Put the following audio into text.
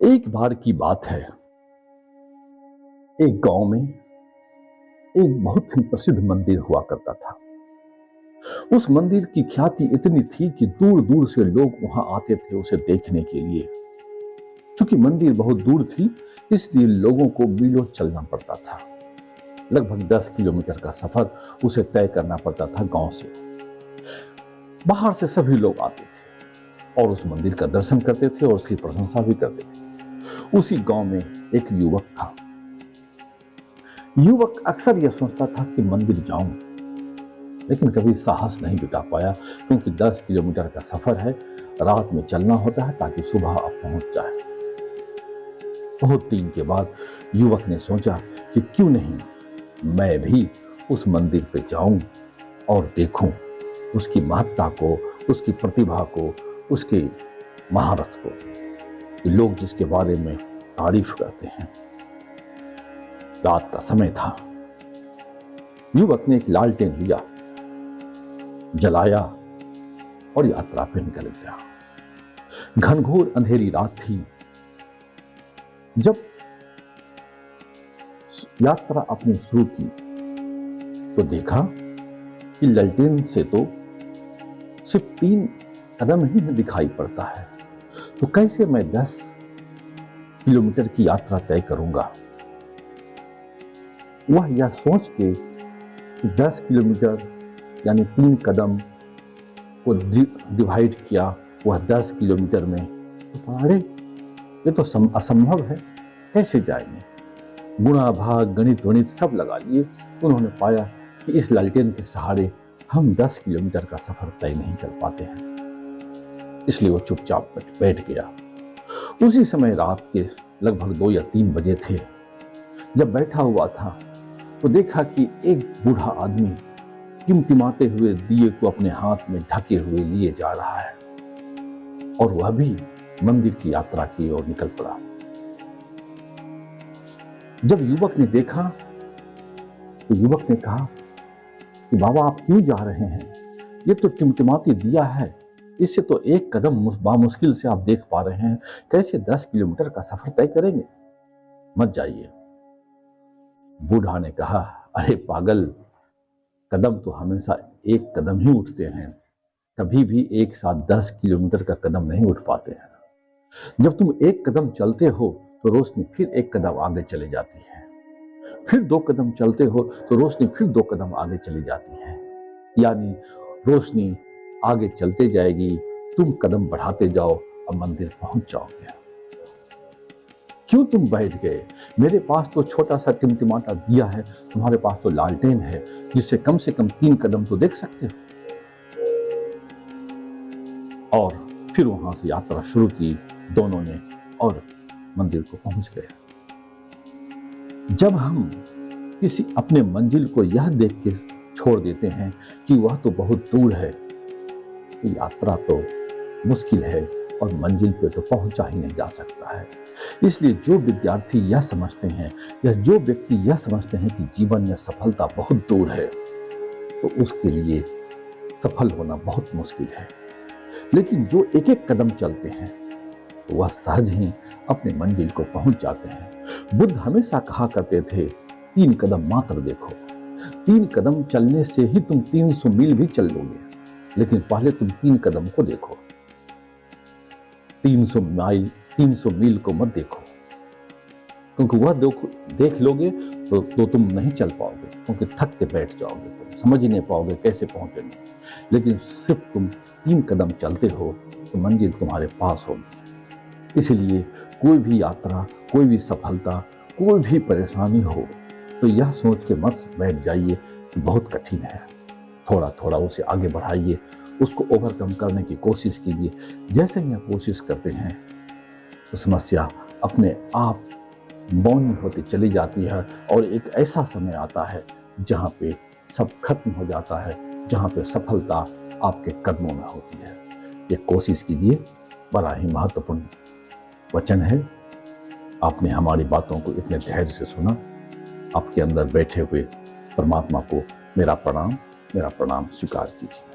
एक बार की बात है, एक गांव में एक बहुत ही प्रसिद्ध मंदिर हुआ करता था। उस मंदिर की ख्याति इतनी थी कि दूर दूर से लोग वहां आते थे उसे देखने के लिए। चूंकि मंदिर बहुत दूर थी, इसलिए लोगों को मीलों चलना पड़ता था। लगभग 10 किलोमीटर का सफर उसे तय करना पड़ता था गांव से। बाहर से सभी लोग आते थे और उस मंदिर का दर्शन करते थे और उसकी प्रशंसा भी करते थे। उसी गांव में एक युवक था। युवक अक्सर यह सोचता था कि मंदिर जाऊं, लेकिन कभी साहस नहीं जुटा पाया, क्योंकि 10 किलोमीटर का सफर है, रात में चलना होता है ताकि सुबह आप पहुंच जाए। बहुत दिन के बाद युवक ने सोचा कि क्यों नहीं मैं भी उस मंदिर पे जाऊं और देखूं उसकी महत्ता को, उसकी प्रतिभा को, उसके महारथ को, लोग जिसके बारे में तारीफ करते हैं। रात का समय था। युवक ने एक लालटेन लिया, जलाया और यात्रा पे निकल गया। घनघोर अंधेरी रात थी। जब यात्रा अपनी शुरू की तो देखा कि लालटेन से तो सिर्फ 3 कदम ही दिखाई पड़ता है। तो कैसे मैं 10 किलोमीटर की यात्रा तय करूंगा। वह यह सोच के कि 10 किलोमीटर यानी 3 कदम को डिवाइड किया, वह 10 किलोमीटर में, तो अरे ये तो असंभव है, कैसे जाएंगे। गुणा भाग गणित वणित सब लगा लिए। उन्होंने पाया कि इस लालटेन के सहारे हम 10 किलोमीटर का सफर तय नहीं कर पाते हैं। इसलिए वो चुपचाप बैठ गया। उसी समय रात के लगभग 2 या 3 बजे थे। जब बैठा हुआ था तो देखा कि एक बूढ़ा आदमी टिमटिमाते हुए दिए को अपने हाथ में ढके हुए लिए जा रहा है और वह भी मंदिर की यात्रा की ओर निकल पड़ा। जब युवक ने देखा तो युवक ने कहा कि बाबा आप क्यों जा रहे हैं, ये तो टिमटिमाती दिया है, इससे तो 1 कदम बामुश्किल से आप देख पा रहे हैं, कैसे 10 किलोमीटर का सफर तय करेंगे, मत जाइए। बूढ़ा ने कहा, अरे पागल, कदम तो हमेशा 1 कदम ही उठते हैं, कभी भी एक साथ 10 किलोमीटर का कदम नहीं उठ पाते हैं। जब तुम 1 कदम चलते हो तो रोशनी फिर 1 कदम आगे चली जाती है, फिर 2 कदम चलते हो तो रोशनी फिर 2 कदम आगे चली जाती है, यानी रोशनी आगे चलते जाएगी, तुम कदम बढ़ाते जाओ और मंदिर पहुंच जाओगे। क्यों तुम बैठ गए, मेरे पास तो छोटा सा टिमटिमाता दिया है, तुम्हारे पास तो लालटेन है जिससे कम से कम 3 कदम तो देख सकते हो। और फिर वहां से यात्रा शुरू की दोनों ने और मंदिर को पहुंच गए। जब हम किसी अपने मंजिल को यह देख के छोड़ देते हैं कि वह तो बहुत दूर है, तो यात्रा तो मुश्किल है और मंजिल पे तो पहुंचा ही नहीं जा सकता है। इसलिए जो विद्यार्थी यह समझते हैं या जो व्यक्ति यह समझते हैं कि जीवन में सफलता बहुत दूर है, तो उसके लिए सफल होना बहुत मुश्किल है। लेकिन जो एक एक कदम चलते हैं तो वह सहज ही अपने मंजिल को पहुंच जाते हैं। बुद्ध हमेशा कहा करते थे, 3 कदम मात्र देखो। 3 कदम चलने से ही तुम 300 मील भी चल लोगे, लेकिन पहले तुम 3 कदम को देखो। 300 मील को मत देखो, क्योंकि वह देख लोगे तो तुम नहीं चल पाओगे, क्योंकि थक के बैठ जाओगे, तुम समझ ही नहीं पाओगे कैसे पहुंचेंगे। लेकिन सिर्फ तुम 3 कदम चलते हो तो मंजिल तुम्हारे पास होगी। इसलिए कोई भी यात्रा, कोई भी सफलता, कोई भी परेशानी हो तो यह सोच के मत बैठ जाइए कि बहुत कठिन है। थोड़ा थोड़ा उसे आगे बढ़ाइए, उसको ओवरकम करने की कोशिश कीजिए। जैसे ही आप कोशिश करते हैं तो समस्या अपने आप मौन होती चली जाती है और एक ऐसा समय आता है जहां पे सब खत्म हो जाता है, जहां पे सफलता आपके कदमों में होती है। ये कोशिश कीजिए, बड़ा ही महत्वपूर्ण वचन है। आपने हमारी बातों को इतने धैर्य से सुना। आपके अंदर बैठे हुए परमात्मा को मेरा प्रणाम स्वीकार कीजिए।